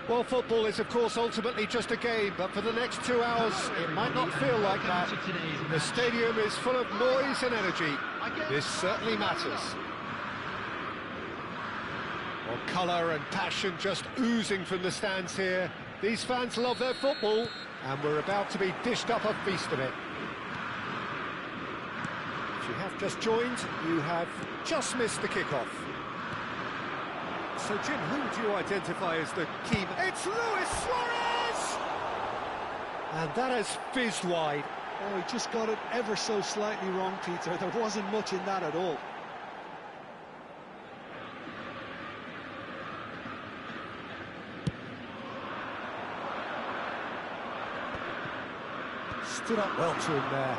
Well, football is, of course, ultimately just a game, but for the next 2 hours, it might not feel like that. The stadium is full of noise and energy. This certainly matters. Well, colour and passion just oozing from the stands here. These fans love their football, and we're about to be dished up a feast of it. If you have just joined, you have just missed the kickoff. So, Jim, who would you identify as the key? It's Luis Suarez! And that has fizzed wide. Oh, he just got it ever so slightly wrong, Peter. There wasn't much in that at all. Stood up well to him there.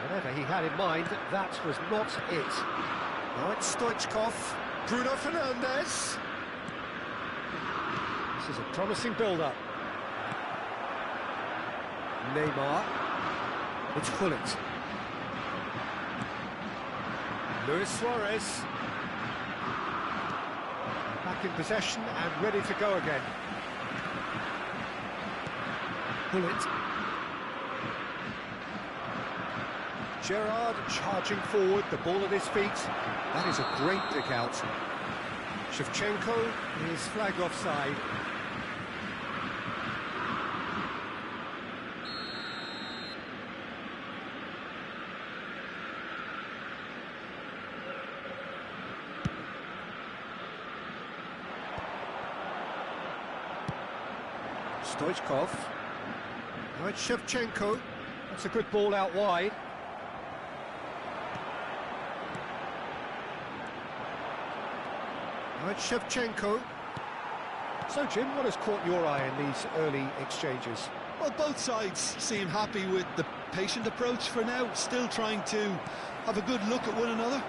Whatever he had in mind, that was not it. Now it's Stoichkov. Bruno Fernandes. This is a promising build-up. Neymar. It's Gullit. Luis Suarez. Back in possession and ready to go again. Gullit. Gerrard charging forward, the ball at his feet. That is a great pick out. Shevchenko is flagged offside. Stoichkov. Now it's Shevchenko. That's a good ball out wide. Now it's Shevchenko. So, Jim, what has caught your eye in these early exchanges? Well, both sides seem happy with the patient approach for now, still trying to have a good look at one another.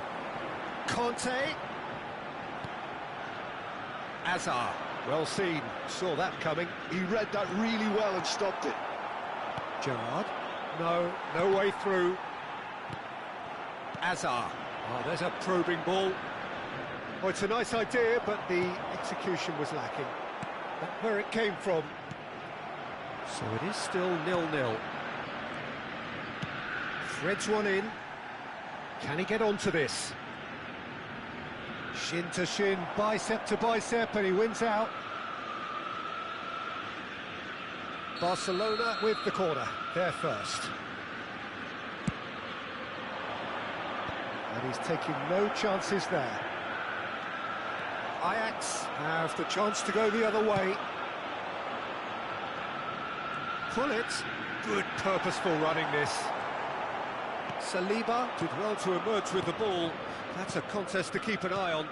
Conte. Azar. Well seen. Saw that coming. He read that really well and stopped it. Gerrard. No way through. Azar. Oh, there's a probing ball. Oh, it's a nice idea, but the execution was lacking. That's where it came from. So it is still 0-0. Threads one in. Can he get onto this? Shin to shin, bicep to bicep, and he wins out. Barcelona with the corner, they're first. And he's taking no chances there. Ajax have the chance to go the other way. Gullit, good purposeful running this. Saliba did well to emerge with the ball. That's a contest to keep an eye on.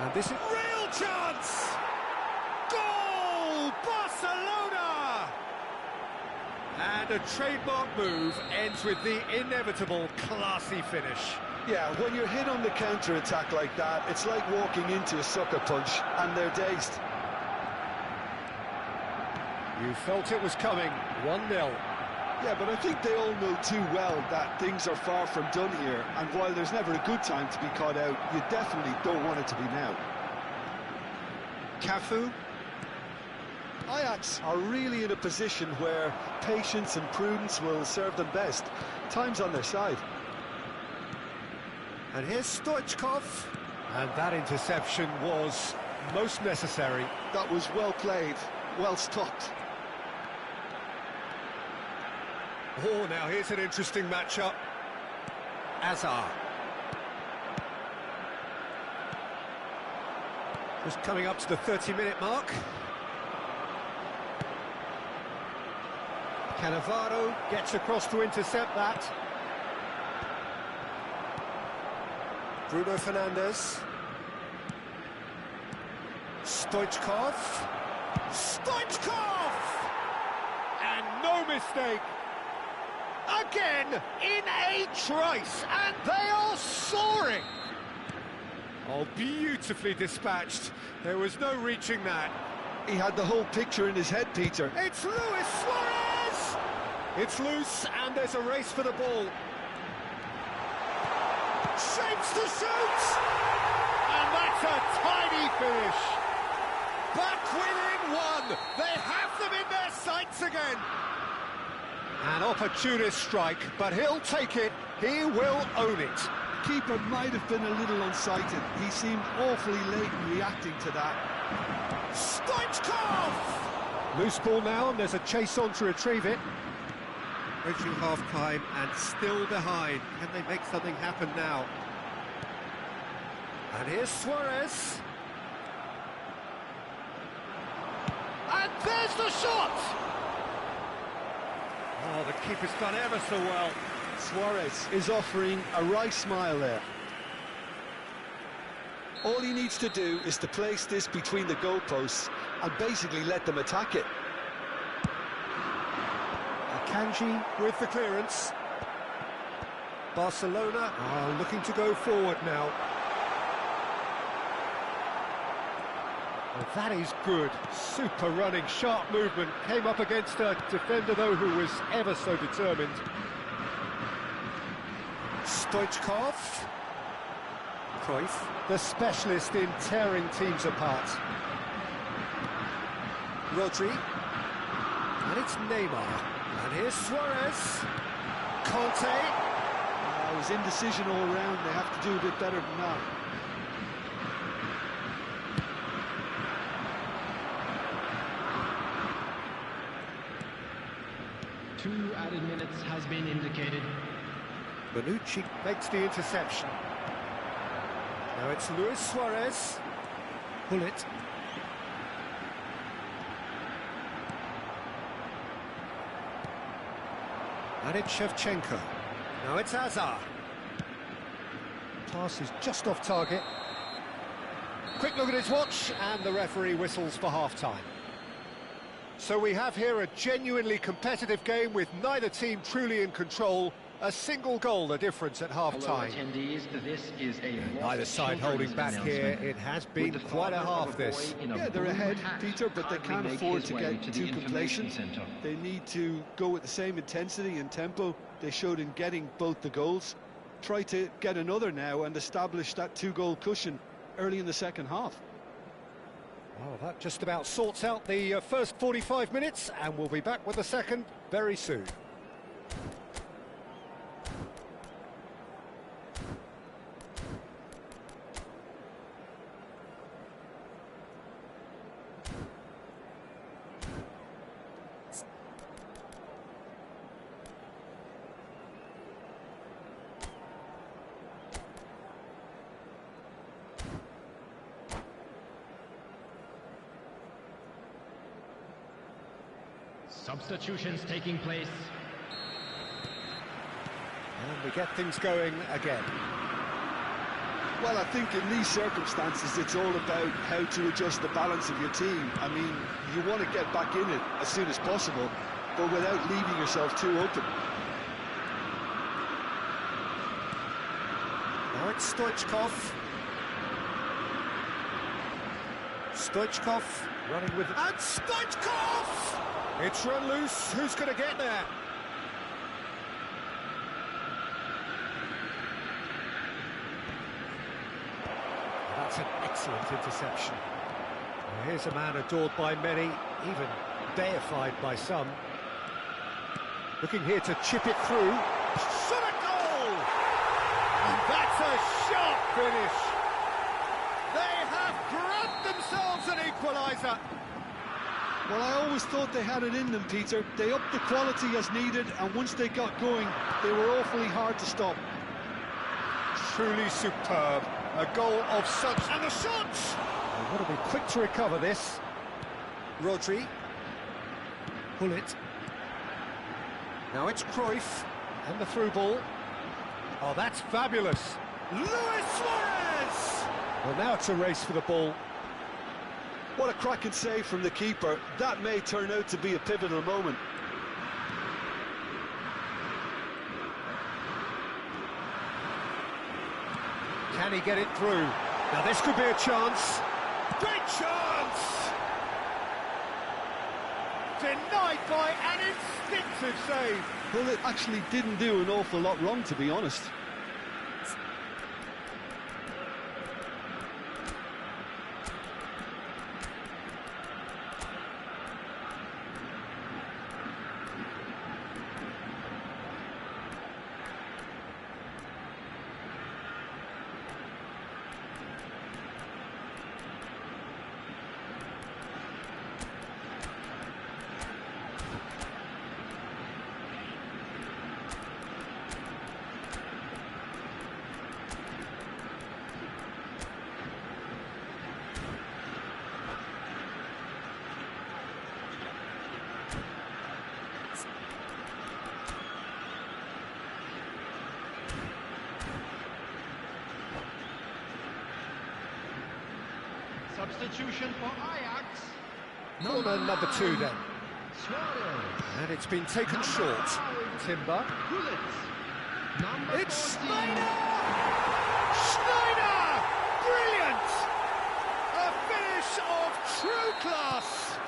And this is real chance! Goal! Barcelona! And a trademark move ends with the inevitable classy finish. Yeah, when you're hit on the counter-attack like that, it's like walking into a sucker punch, and they're dazed. You felt it was coming, 1-0. Yeah, but I think they all know too well that things are far from done here, and while there's never a good time to be caught out, you definitely don't want it to be now. Cafu. Ajax are really in a position where patience and prudence will serve them best. Time's on their side. And here's Stoichkov. And that interception was most necessary. That was well played, well stopped. Oh, now here's an interesting matchup. Azar. Just coming up to the 30-minute mark. Cannavaro gets across to intercept that. Bruno Fernandes. Stoichkov. Stoichkov! And no mistake. Again, in a trice, and they are soaring. Oh, beautifully dispatched. There was no reaching that. He had the whole picture in his head, Peter. It's Luis Suarez! It's loose, and there's a race for the ball. Shapes to shoot! And that's a tiny finish. within one! They have them in their sights again! An opportunist strike, but he'll take it. He will own it. Keeper might have been a little unsighted. He seemed awfully late in reacting to that. Stoichkov! Loose ball now, and there's a chase on to retrieve it. Reaching half-time and still behind. Can they make something happen now? And here's Suarez. And there's the shot! Oh, the keeper's done ever so well. Suarez is offering a wry smile there. All he needs to do is to place this between the goalposts and basically let them attack it. Akanji with the clearance. Barcelona are looking to go forward now. Well, that is good. Super running, sharp movement. Came up against a defender, though, who was ever so determined. Stoichkov. Cruyff, the specialist in tearing teams apart. Rodri. And it's Neymar. And here's Suarez. Conte. It was indecision all round. They have to do a bit better than that. Two added minutes has been indicated. Bonucci makes the interception. Now it's Luis Suarez. Pull it. And it's Shevchenko. Now it's Hazard. Pass is just off target. Quick look at his watch, and the referee whistles for half-time. So we have here a genuinely competitive game with neither team truly in control. A single goal the difference at half-time. Neither side holding back here. It has been quite a half, this. Yeah, they're ahead, Peter, but they can't afford to get too complacent. They need to go with the same intensity and tempo they showed in getting both the goals. Try to get another now and establish that two-goal cushion early in the second half. Well, that just about sorts out the first 45 minutes, and we'll be back with the second very soon. Substitutions taking place. And we get things going again. Well, I think in these circumstances, it's all about how to adjust the balance of your team. I mean, you want to get back in it as soon as possible, but without leaving yourself too open. Now it's Stoichkov. Stoichkov running with... And Stoichkov! It's run loose. Who's going to get there? That's an excellent interception. Well, here's a man adored by many, even deified by some. Looking here to chip it through. Shot a goal! And that's a sharp finish. They have grabbed themselves an equaliser. Well, I always thought they had it in them, Peter. They upped the quality as needed, and once they got going, they were awfully hard to stop. Truly superb. A goal of such... And the shot! They want to be quick to recover this. Rodri. Pull it. Now it's Cruyff. And the through ball. Oh, that's fabulous. Luis Suarez! Well, now it's a race for the ball. What a cracking save from the keeper. That may turn out to be a pivotal moment. Can he get it through? Now this could be a chance. Great chance! Denied by an instinctive save. Well, it actually didn't do an awful lot wrong, to be honest. Substitution for Ajax. Corner number 2 then. Suarez. And it's been taken short. Timber. It's Schneider! Schneider! Brilliant! A finish of true class!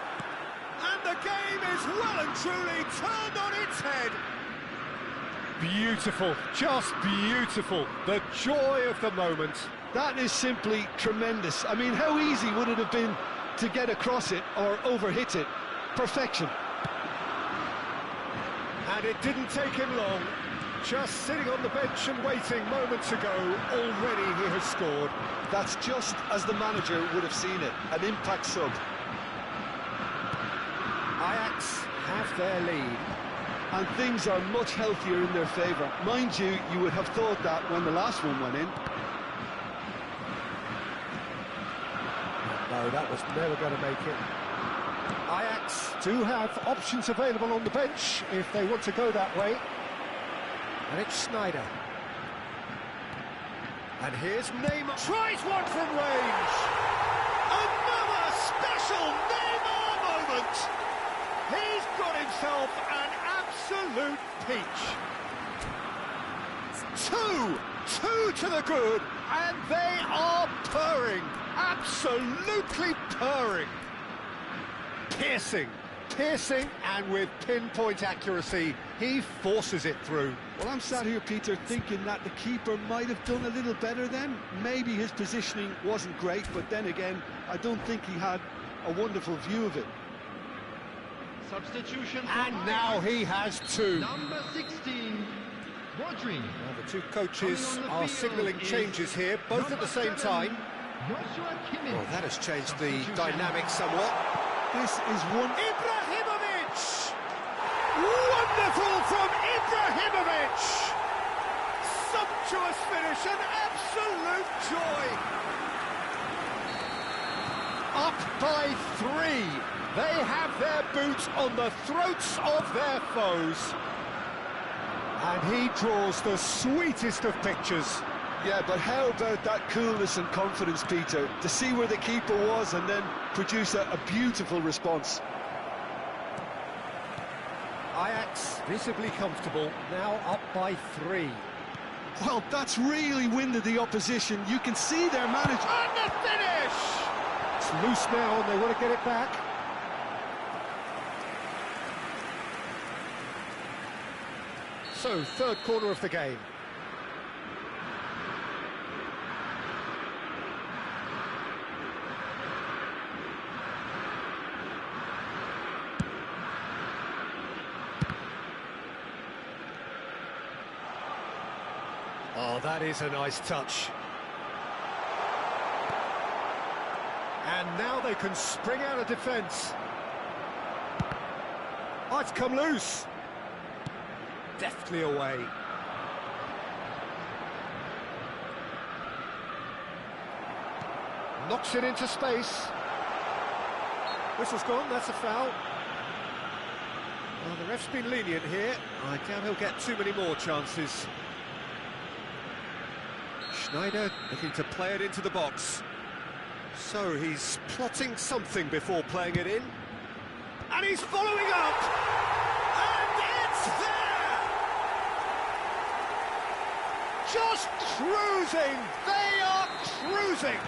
And the game is well and truly turned on its head. Beautiful, just beautiful. The joy of the moment. That is simply tremendous. I mean, how easy would it have been to get across it or overhit it? Perfection. And it didn't take him long. Just sitting on the bench and waiting moments ago, already he has scored. That's just as the manager would have seen it, an impact sub. Ajax have their lead. And things are much healthier in their favour. Mind you, you would have thought that when the last one went in. No, that was never going to make it. Ajax do have options available on the bench if they want to go that way. And it's Schneider. And here's Neymar. Tries one from range. Another special Neymar moment. He's got himself an absolute peach. Two to the good, and they are purring. Absolutely purring. Piercing, and with pinpoint accuracy, he forces it through. Well, I'm sat here, Peter, thinking that the keeper might have done a little better then. Maybe his positioning wasn't great, but then again, I don't think he had a wonderful view of it. Substitution. And now he has 2. Number 16, Rodri. Well, the two coaches are signalling changes here, both at the same time. Well, that has changed the dynamic somewhat. This is one... Ibrahimovic! Wonderful from Ibrahimovic! Sumptuous finish, an absolute joy! Up by 3. They have their boot on the throats of their foes. And he draws the sweetest of pictures. Yeah, but how about that coolness and confidence, Peter, to see where the keeper was and then produce a beautiful response. Ajax visibly comfortable, now up by 3. Well, that's really winded the opposition. You can see their manager... And the finish! It's loose now and they want to get it back. So, third corner of the game. Oh, that is a nice touch. And now they can spring out of defence. Oh, it's come loose. Deftly away. Knocks it into space. Whistle's gone, that's a foul. Well, the ref's been lenient here. I doubt he'll get too many more chances. Schneider looking to play it into the box. So he's plotting something before playing it in. And he's following up! And it's there! Just cruising! They are cruising!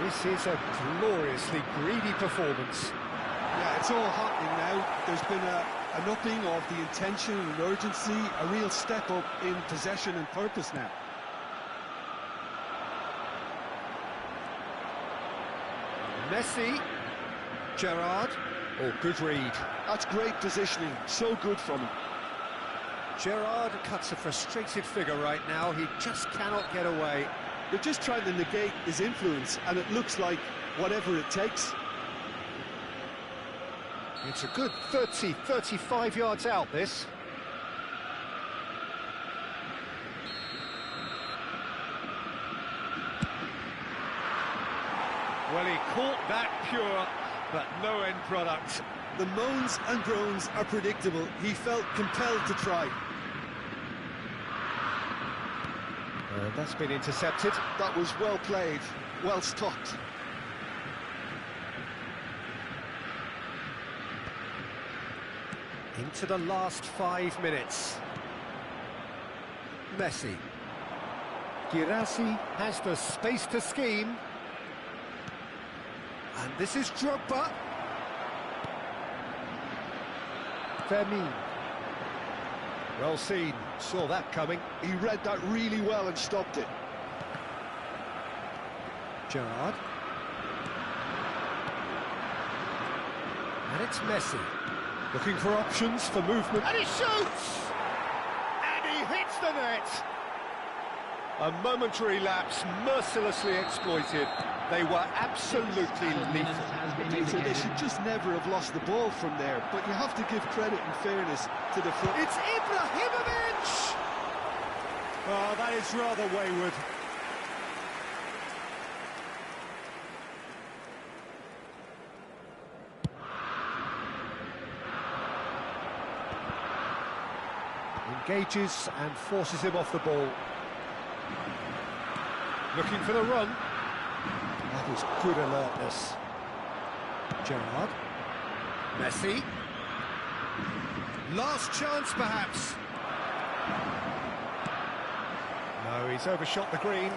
This is a gloriously greedy performance. Yeah, it's all happening now. There's been an upping of the intention and urgency, a real step up in possession and purpose now. Messi, Gerrard, oh, good read. That's great positioning, so good from him. Gerrard cuts a frustrated figure right now, he just cannot get away. They're just trying to negate his influence, and it looks like whatever it takes. It's a good 30, 35 yards out, this. Well, he caught that pure, but no end product. The moans and groans are predictable. He felt compelled to try. That's been intercepted. That was well played, well stopped. Into the last 5 minutes. Messi. Girassi has the space to scheme. And this is Drogba. Fermin. Well seen, saw that coming. He read that really well and stopped it. Gerrard. And it's Messi. Looking for options for movement. And he shoots! And he hits the net! A momentary lapse, mercilessly exploited. They were absolutely lethal. Peter, they should just never have lost the ball from there, but you have to give credit and fairness to the front. It's Ibrahimovic! Oh, that is rather wayward. Engages and forces him off the ball. Looking for the run. That is good alertness. Gerrard. Messi. Last chance, perhaps. No, he's overshot the green.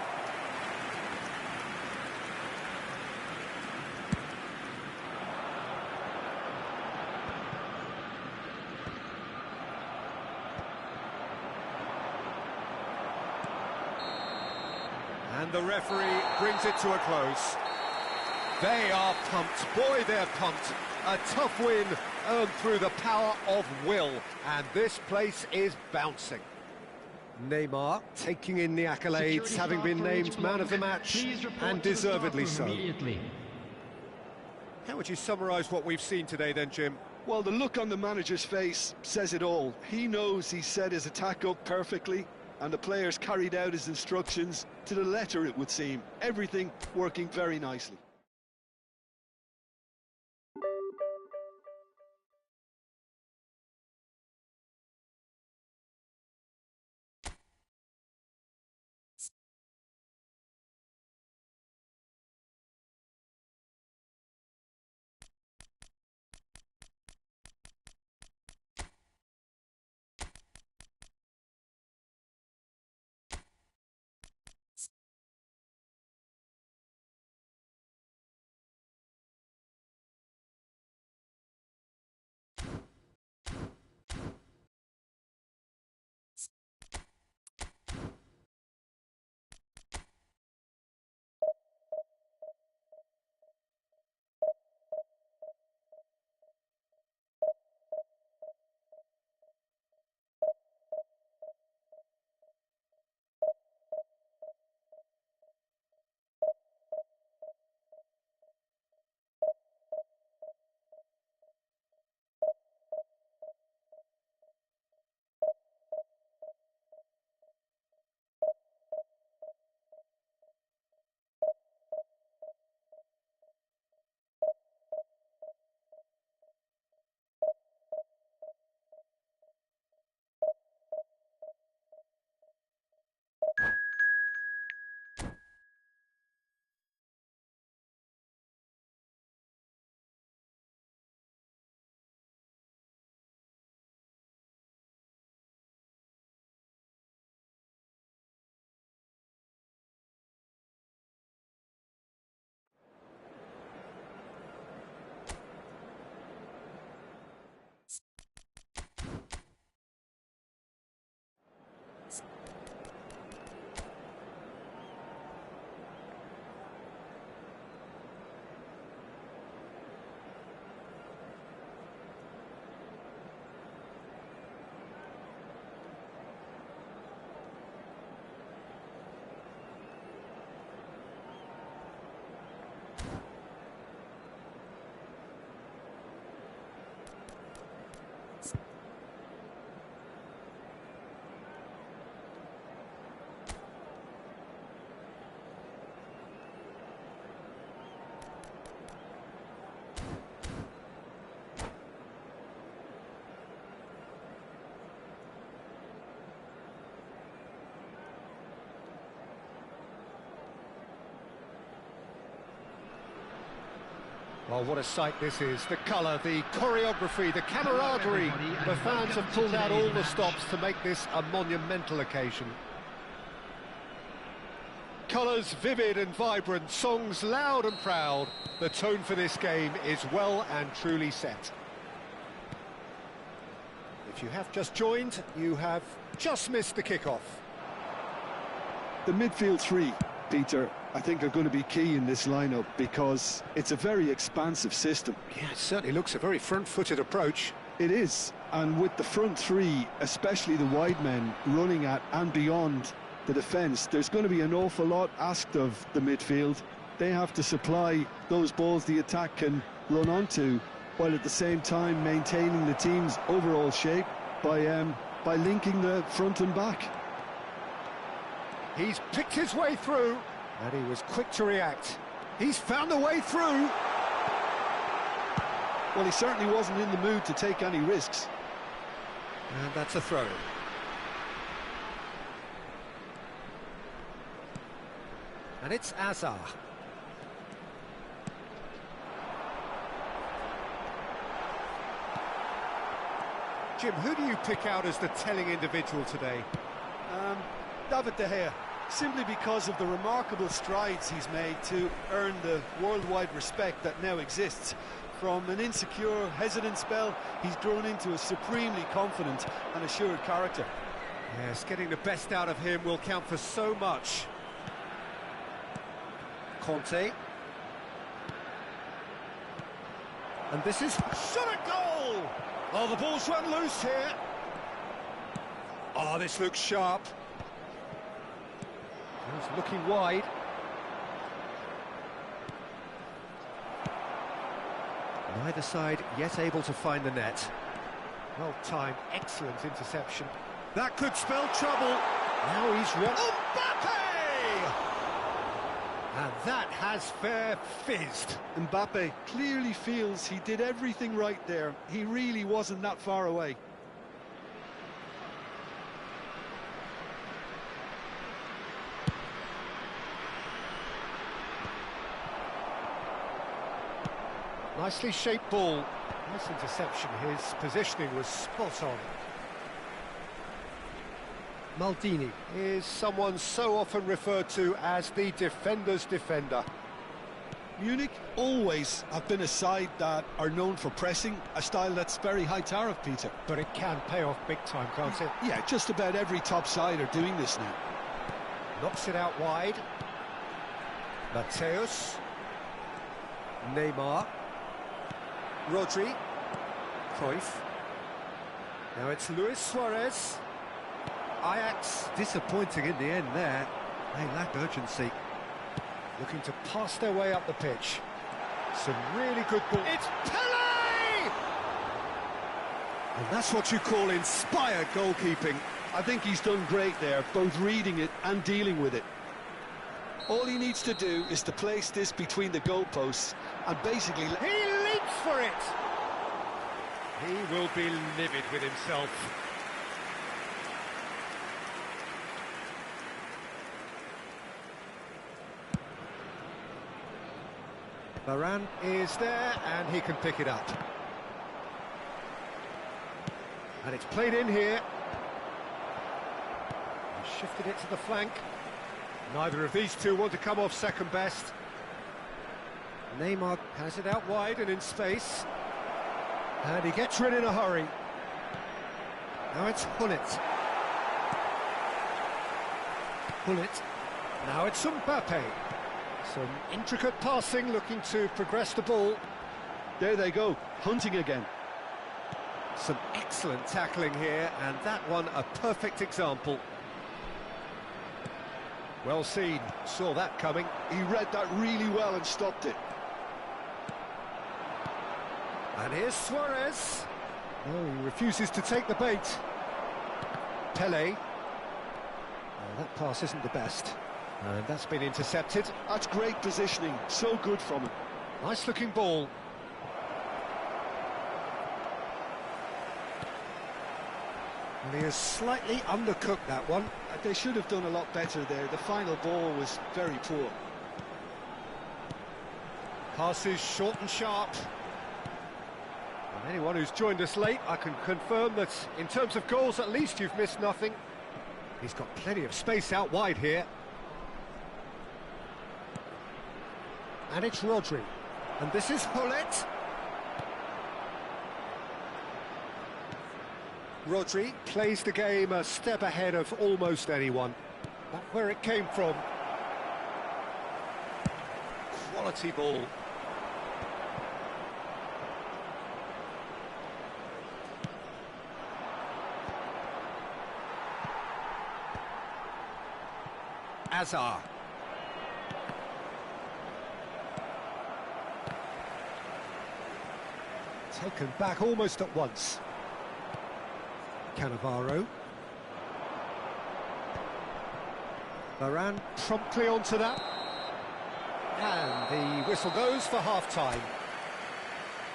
And the referee brings it to a close. They are pumped. Boy, they're pumped. A tough win earned through the power of will. And this place is bouncing. Neymar taking in the accolades, having been named man of the match, and deservedly so. How would you summarise what we've seen today then, Jim? Well, the look on the manager's face says it all. He knows he set his attack up perfectly, and the players carried out his instructions to the letter, it would seem. Everything working very nicely. Well, what a sight this is. The colour, the choreography, the camaraderie. The fans have pulled out all the stops to make this a monumental occasion. Colours vivid and vibrant, songs loud and proud. The tone for this game is well and truly set. If you have just joined, you have just missed the kickoff. The midfield three, Peter, I think are going to be key in this lineup because it's a very expansive system. Yeah, it certainly looks a very front-footed approach. It is, and with the front three, especially the wide men, running at and beyond the defence, there's going to be an awful lot asked of the midfield. They have to supply those balls the attack can run onto, while at the same time maintaining the team's overall shape by linking the front and back. He's picked his way through, and he was quick to react. He's found a way through. Well, he certainly wasn't in the mood to take any risks. And that's a throw. And it's Azar. Jim, who do you pick out as the telling individual today? David De Gea, simply because of the remarkable strides he's made to earn the worldwide respect that now exists. From an insecure, hesitant spell, he's grown into a supremely confident and assured character. Yes, getting the best out of him will count for so much. Conte. And this is shot at goal! Oh, the ball's run loose here. Oh, this looks sharp. He's looking wide. Neither side yet able to find the net. Well timed, excellent interception. That could spell trouble. Now he's run. Mbappe! And that has fair fizzed. Mbappe clearly feels he did everything right there. He really wasn't that far away. Nicely shaped ball. Nice interception. His positioning was spot on. Maldini is someone so often referred to as the defender's defender. Munich always have been a side that are known for pressing, a style that's very high tariff, Peter. But it can pay off big time, can't it? Yeah, just about every top side are doing this now. Knocks it out wide. Mateus. Neymar. Rodri. Cruyff. Now it's Luis Suarez. Ajax disappointing in the end there. They lack urgency. Looking to pass their way up the pitch. Some really good ball. It's Pele! And that's what you call inspired goalkeeping. I think he's done great there, both reading it and dealing with it. All he needs to do is to place this between the goalposts and basically... He leaps for it! He will be livid with himself. Varane is there, and he can pick it up. And it's played in here. He's shifted it to the flank. Neither of these two want to come off second best. Neymar has it out wide and in space. And he gets rid in a hurry. Now it's Hullet. Hullet. Now it's Mbappe. Some intricate passing, looking to progress the ball. There they go, hunting again. Some excellent tackling here, and that one a perfect example. Well seen, saw that coming. He read that really well and stopped it. And here's Suarez. Oh, he refuses to take the bait. Pele. Oh, that pass isn't the best. And that's been intercepted. That's great positioning, so good from him. Nice looking ball. And he has slightly undercooked that one. They should have done a lot better there. The final ball was very poor. Passes short and sharp. And anyone who's joined us late, I can confirm that in terms of goals, at least you've missed nothing. He's got plenty of space out wide here. And it's Rodri. And this is Hullet. Rodri plays the game a step ahead of almost anyone. That's where it came from. Quality ball. Azar. Taken back almost at once. Cannavaro. Varane promptly onto that. And the whistle goes for half-time.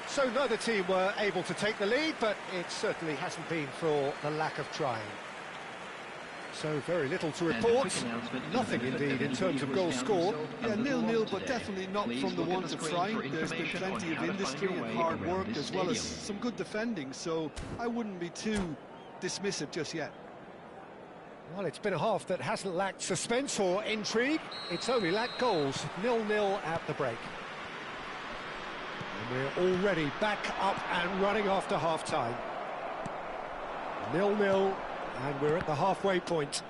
So neither team were able to take the lead, but it certainly hasn't been for the lack of trying. So very little to report. Nothing indeed in terms of goals scored. Yeah, 0-0, but definitely not from the want of trying. There's been plenty of industry and hard work, as well as some good defending, so I wouldn't be too dismissive just yet. Well, it's been a half that hasn't lacked suspense or intrigue. It's only lacked goals. 0-0 at the break. And we're already back up and running after half-time. 0-0, and we're at the halfway point.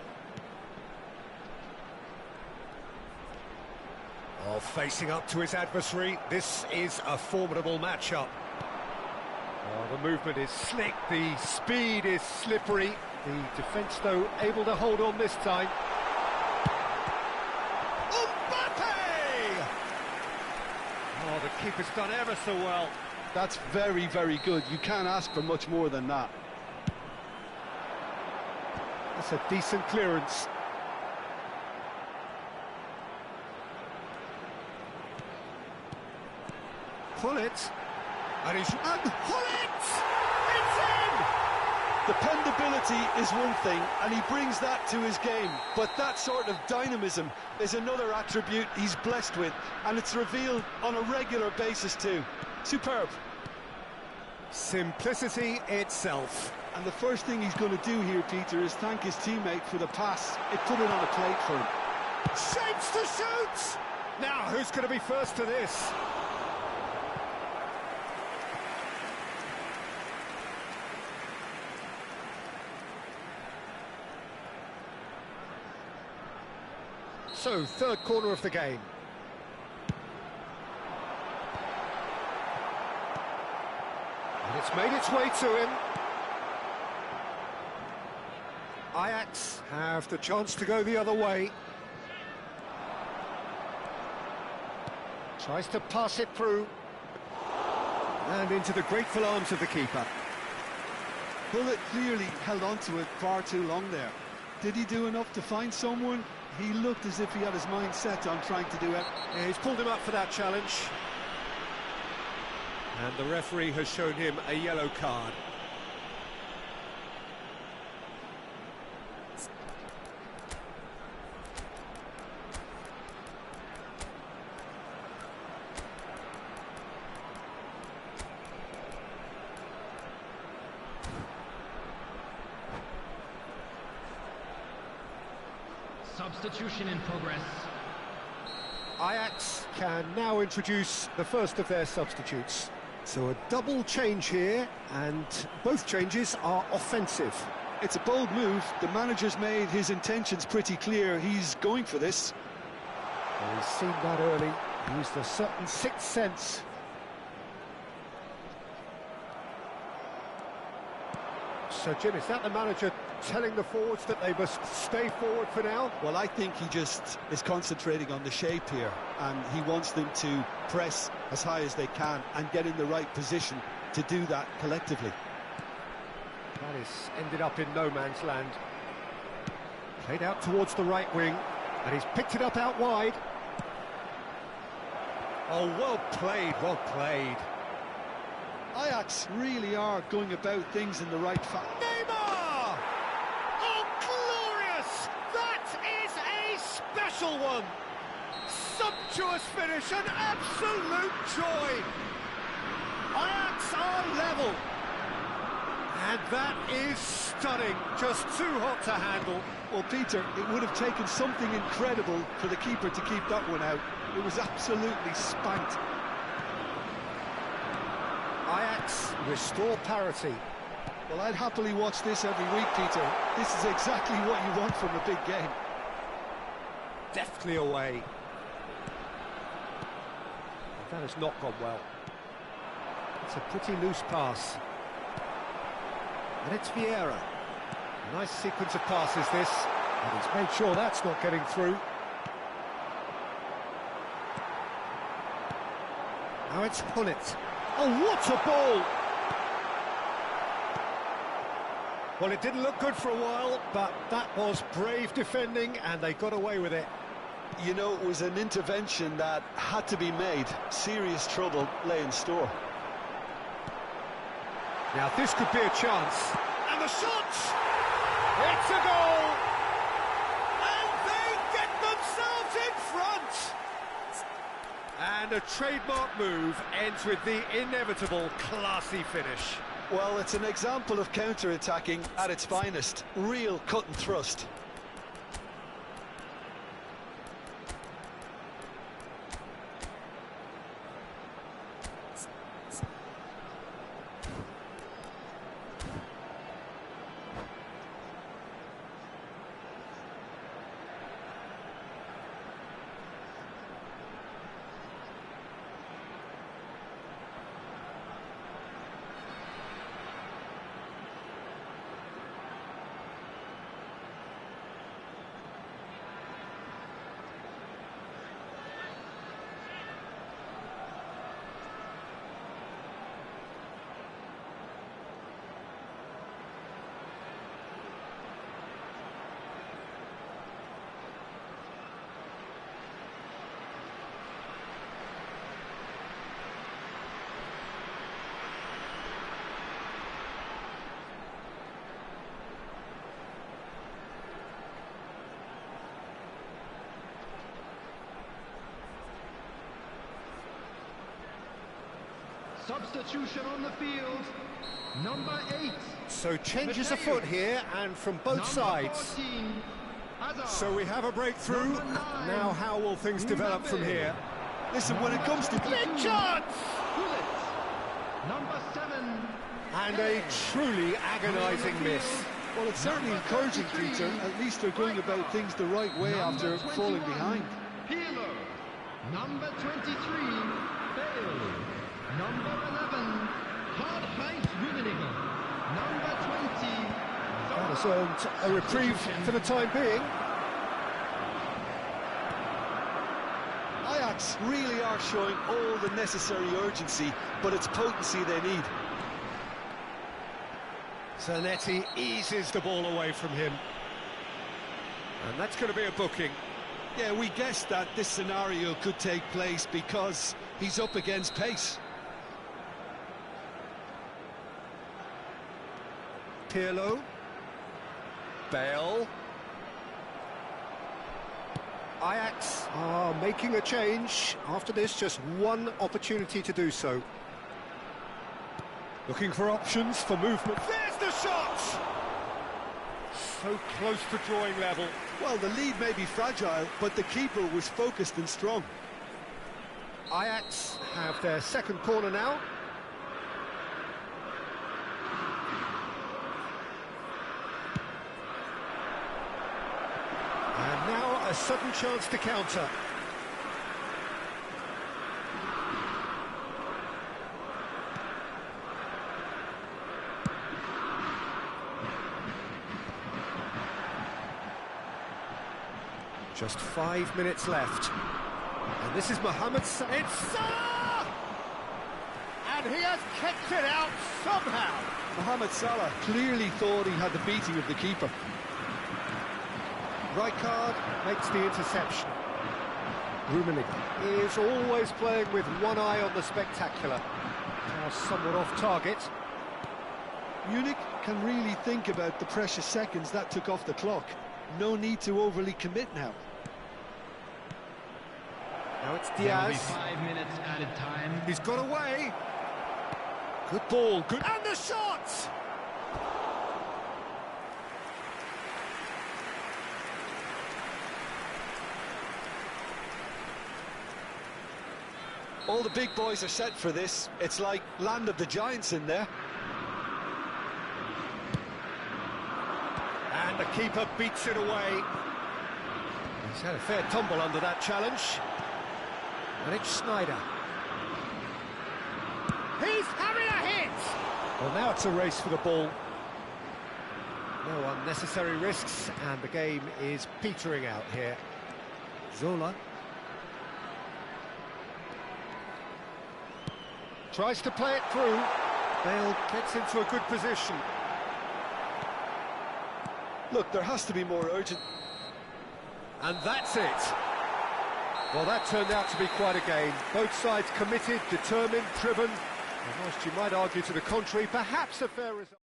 Oh, facing up to his adversary. This is a formidable matchup. Oh, the movement is slick, the speed is slippery. The defence, though, able to hold on this time. Mbappe! Oh, the keeper's done ever so well. That's very, very good. You can't ask for much more than that. That's a decent clearance. Hullet. And Hullet! It's in! Dependability is one thing, and he brings that to his game, but that sort of dynamism is another attribute he's blessed with, and it's revealed on a regular basis too. Superb. Simplicity itself. And the first thing he's going to do here, Peter, is thank his teammate for the pass. It put it on a plate for him. Shapes to shoot! Now, who's going to be first to this? So, third corner of the game. And it's made its way to him. Ajax have the chance to go the other way. Tries to pass it through. And into the grateful arms of the keeper. Hullet clearly held on to it far too long there. Did he do enough to find someone? He looked as if he had his mind set on trying to do it. Yeah, he's pulled him up for that challenge. And the referee has shown him a yellow card. Substitution in progress. Ajax can now introduce the first of their substitutes. So a double change here, and both changes are offensive. It's a bold move. The manager's made his intentions pretty clear. He's going for this. Well, he's seen that early. Used a certain sixth sense. So, Jim, is that the manager telling the forwards that they must stay forward for now? Well, I think he just is concentrating on the shape here, and he wants them to press as high as they can and get in the right position to do that collectively. That is ended up in no man's land. Played out towards the right wing, and he's picked it up out wide. Oh, well played, well played. Ajax really are going about things in the right fashion. Neymar! Oh, glorious! That is a special one! sumptuous finish, an absolute joy. Ajax are level. And that is stunning, just too hot to handle. Well, Peter, it would have taken something incredible for the keeper to keep that one out. It was absolutely spanked. Ajax restore parity. Well, I'd happily watch this every week, Peter. This is exactly what you want from a big game. Deftly away. That has not gone well. It's a pretty loose pass. And it's Vieira. Nice sequence of passes this. And he's made sure that's not getting through. Now it's Hullet. Oh, what a ball! Well, it didn't look good for a while, but that was brave defending, and they got away with it. You know, it was an intervention that had to be made. Serious trouble lay in store. Now, this could be a chance. And the shot! It's a goal! And they get themselves in front! And a trademark move ends with the inevitable classy finish. Well, it's an example of counter-attacking at its finest. Real cut and thrust. Substitution on the field, number 8. So changes afoot here, and from both sides. 14, so we have a breakthrough. 9, Now how will things develop from here? Listen, when it comes to... Big chance! Hullet, number 7. And a truly agonising miss. Well, it's certainly encouraging, Peter. At least they're going about things the right way after falling behind. Pirlo, number 23. Bale, number 11. Hard-Heinz Rummenigge, number 20. That has earned a reprieve for the time being. Ajax really are showing all the necessary urgency, but it's potency they need. Zanetti eases the ball away from him. And that's going to be a booking. Yeah, we guessed that this scenario could take place because he's up against pace. Pirlo. Bale. Ajax are making a change. After this, just one opportunity to do so. Looking for options for movement. There's the shot! So close to drawing level. Well, the lead may be fragile, but the keeper was focused and strong. Ajax have their second corner now. And now a sudden chance to counter. Just 5 minutes left. And this is Mohamed Salah. It's Salah! And he has kicked it out somehow. Mohamed Salah clearly thought he had the beating of the keeper. Rijkaard makes the interception. Rummenigge is always playing with one eye on the spectacular. Now somewhat off target. Munich can really think about the precious seconds that took off the clock. No need to overly commit now. Now it's There will be Diaz. 5 minutes added time. He's got away. Good ball, good. And the shot! All the big boys are set for this. It's like land of the giants in there. And the keeper beats it away. He's had a fair tumble under that challenge. And it's Snyder. He's having a hit! Well, now it's a race for the ball. No unnecessary risks, and the game is petering out here. Zola. Tries to play it through. Bale gets into a good position. Look, there has to be more urgent. And that's it. Well, that turned out to be quite a game. Both sides committed, determined, driven. And whilst you might argue to the contrary, perhaps a fair result.